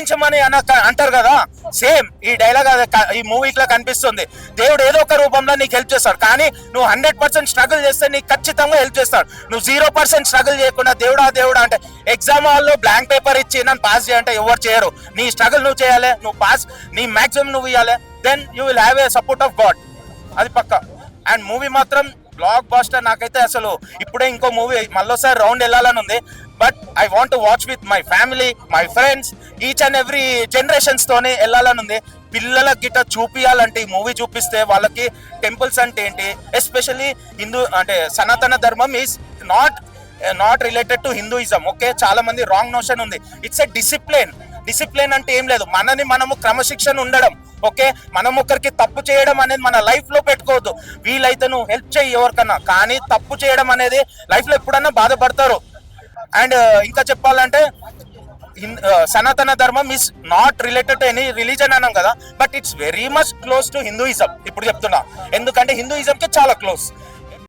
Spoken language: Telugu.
కరుణించమని అంటారు కదా, సేమ్ ఈ డైలాగ్ ఈ మూవీలో కనిపిస్తుంది. దేవుడు ఏదో ఒక రూపంలో నీకు హెల్ప్ చేస్తాడు, కానీ నువ్వు 100% స్ట్రగుల్ చేస్తే నీకు ఖచ్చితంగా హెల్ప్ చేస్తాడు. నువ్వు 0% స్ట్రగుల్ చేయకుండా దేవుడా అంటే ఎగ్జామ్ హాల్లో బ్లాంక్ పేపర్ ఇచ్చి నన్ను పాస్ చేయాలంటే ఎవరు చేయరు. నీ స్ట్రగుల్ నువ్వు చేయాలి, నువ్వు పాస్, నీ మాక్సిమం నువ్వు ఇవ్వాలి, then you will have a support of God. అది పక్క. అండ్ మూవీ మాత్రం బ్లాక్ బాస్టర్. నాకైతే అసలు ఇప్పుడే ఇంకో మూవీ మళ్ళీసారి రౌండ్ వెళ్ళాలని ఉంది, but I want watch with my family, my friends, each and every generations తోనే వెళ్ళాలని ఉంది. పిల్లలకి గిట్ట చూపియాలంటే ఈ మూవీ చూపిస్తే వాళ్ళకి టెంపుల్స్ అంటే ఏంటి, ఎస్పెషల్లీ హిందూ అంటే సనాతన ధర్మం is not related to Hinduism. Okay, చాలా మంది రాంగ్ నోషన్ ఉంది. ఇట్స్ ఎ డిసిప్లిన్ అంటే ఏం లేదు, మనని మనము క్రమశిక్షణ ఉండడం. ఓకే, మనం ఒకరికి తప్పు చేయడం అనేది మన లైఫ్ లో పెట్టుకోవద్దు. వీలైతే నువ్వు హెల్ప్ చేయి ఎవరికన్నా, కానీ తప్పు చేయడం అనేది లైఫ్ లో ఎప్పుడన్నా బాధపడతారు. అండ్ ఇంకా చెప్పాలంటే సనాతన ధర్మం is not related to any religion అన్నాం కదా, but it's very much close to Hinduism. ఇప్పుడు చెప్తున్నా, ఎందుకంటే హిందూయిజం కి చాలా క్లోజ్.